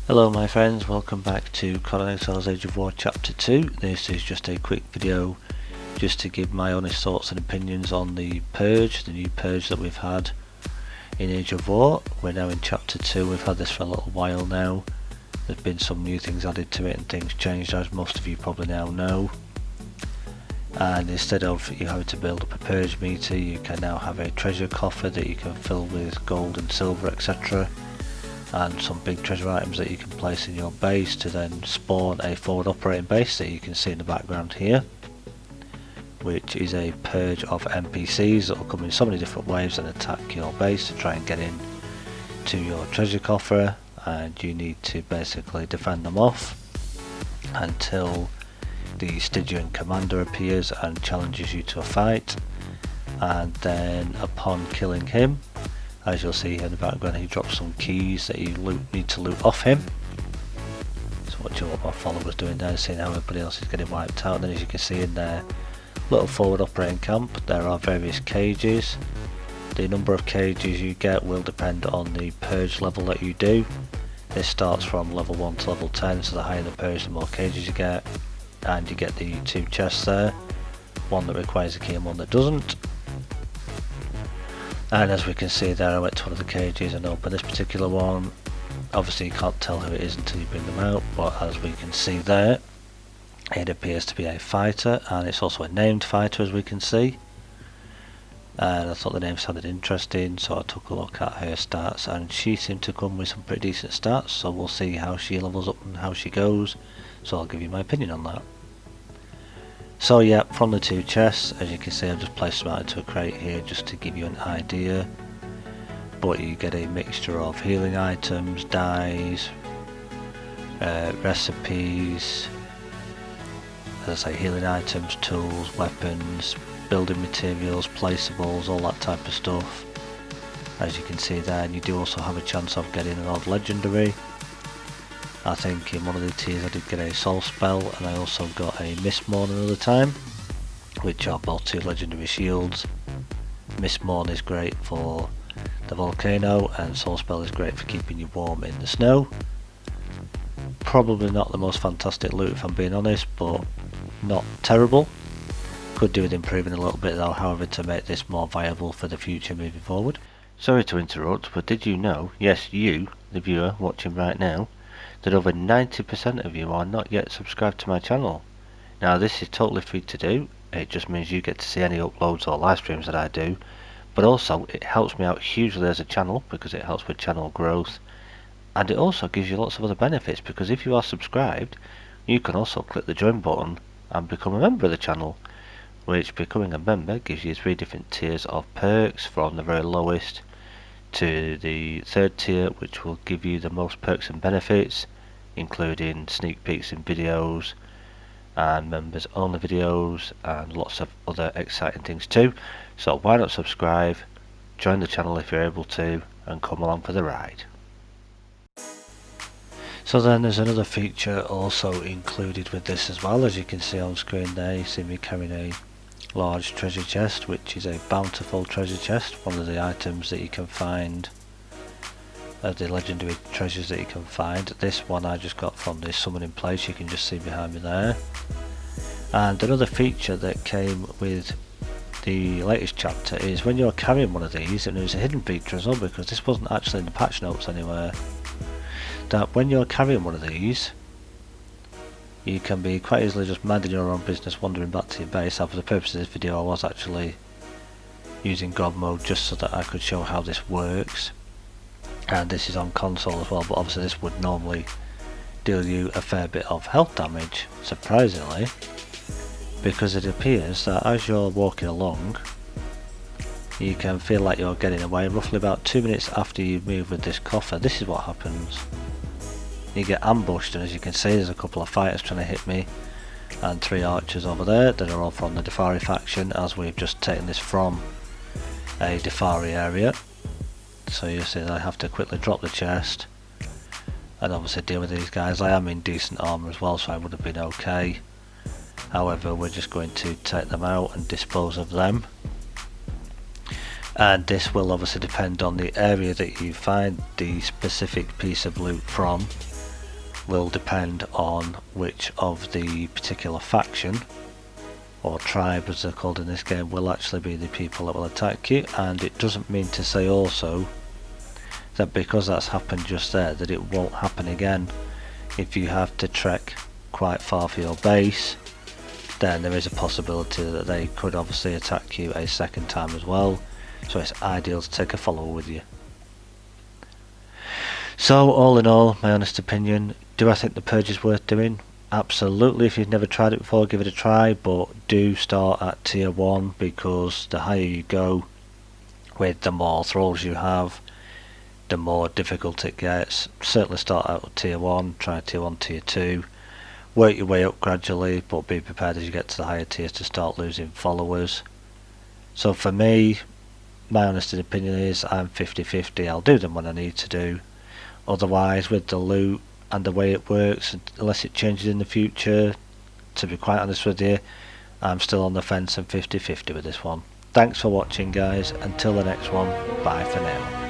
Hello my friends, welcome back to Conan Exiles Age of War Chapter 2. This is just a quick video just to give my honest thoughts and opinions on the Purge, the new Purge that we've had in Age of War. We're now in Chapter 2, we've had this for a little while now. There's been some new things added to it and things changed, as most of you probably now know. And instead of you having to build up a Purge meter, you can now have a treasure coffer that you can fill with gold and silver, etc. and some big treasure items that you can place in your base to then spawn a forward operating base that you can see in the background here, which is a purge of NPCs that will come in so many different waves and attack your base to try and get in to your treasure coffer, and you need to basically defend them off until the Stygian commander appears and challenges you to a fight, and then upon killing him, as you'll see here in the background, he drops some keys that you need to loot off him. So watching what my follower's doing there, seeing how everybody else is getting wiped out. And then as you can see in their little forward operating camp, there are various cages. The number of cages you get will depend on the purge level that you do. This starts from level 1 to level 10, so the higher the purge the more cages you get. And you get the two chests there, one that requires a key and one that doesn't. And as we can see there, I went to one of the cages and opened this particular one. Obviously you can't tell who it is until you bring them out, but as we can see there, it appears to be a fighter, and it's also a named fighter, as we can see. And I thought the name sounded interesting, so I took a look at her stats, and she seemed to come with some pretty decent stats, so we'll see how she levels up and how she goes, so I'll give you my opinion on that. So yeah, from the two chests, as you can see, I've just placed them out into a crate here just to give you an idea. But you get a mixture of healing items, dyes, recipes, as I say, healing items, tools, weapons, building materials, placeables, all that type of stuff. As you can see there, and you do also have a chance of getting an odd legendary. I think in one of the tiers I did get a soul spell, and I also got a Mistmourn another time, which are both two legendary shields. Mistmourn is great for the volcano, and soul spell is great for keeping you warm in the snow. Probably not the most fantastic loot if I'm being honest, but not terrible. Could do with improving a little bit though, however, to make this more viable for the future moving forward. Sorry to interrupt, but did you know, yes you, the viewer watching right now, that over 90% of you are not yet subscribed to my channel. Now this is totally free to do, it just means you get to see any uploads or live streams that I do, but also it helps me out hugely as a channel because it helps with channel growth, and it also gives you lots of other benefits, because if you are subscribed you can also click the join button and become a member of the channel, which becoming a member gives you 3 different tiers of perks, from the very lowest to the 3rd tier, which will give you the most perks and benefits, including sneak peeks in videos and members only videos and lots of other exciting things too. So why not subscribe, join the channel if you're able to, and come along for the ride. So then there's another feature also included with this as well. As you can see on screen there, you see me carrying a large treasure chest, which is a bountiful treasure chest, one of the items that you can find, the legendary treasures that you can find. This one I just got from the summoning place, you can just see behind me there. And another feature that came with the latest chapter is when you're carrying one of these, and there's a hidden feature as well, because this wasn't actually in the patch notes anywhere, that when you're carrying one of these, you can be quite easily just minding your own business, wandering back to your base. Now for the purpose of this video I was actually using God mode just so that I could show how this works, and this is on console as well, but obviously this would normally deal you a fair bit of health damage, surprisingly, because it appears that as you're walking along you can feel like you're getting away. Roughly about 2 minutes after you move with this coffer, this is what happens. You get ambushed, and as you can see there's a couple of fighters trying to hit me, and 3 archers over there that are all from the Defari faction, as we've just taken this from a Defari area. So you see that I have to quickly drop the chest and obviously deal with these guys. I am in decent armour as well, so I would have been okay. However, we're just going to take them out and dispose of them. and this will obviously depend on the area that you find the specific piece of loot from. will depend on which of the particular faction or tribe, as they're called in this game, will actually be the people that will attack you. And it doesn't mean to say also that because that's happened just there that it won't happen again. If you have to trek quite far for your base, then there is a possibility that they could obviously attack you a second time as well, so it's ideal to take a follower with you. So all in all, my honest opinion, do I think the Purge is worth doing? Absolutely. If you've never tried it before, give it a try, but do start at tier 1, because the higher you go with the more thralls you have, the more difficult it gets. Certainly start out with tier 1, try tier 1, tier 2, work your way up gradually, but be prepared as you get to the higher tiers to start losing followers. So for me, my honest opinion is I'm 50-50, I'll do them when I need to do. Otherwise, with the loot and the way it works, unless it changes in the future, to be quite honest with you, I'm still on the fence and 50-50 with this one. Thanks for watching guys, until the next one, bye for now.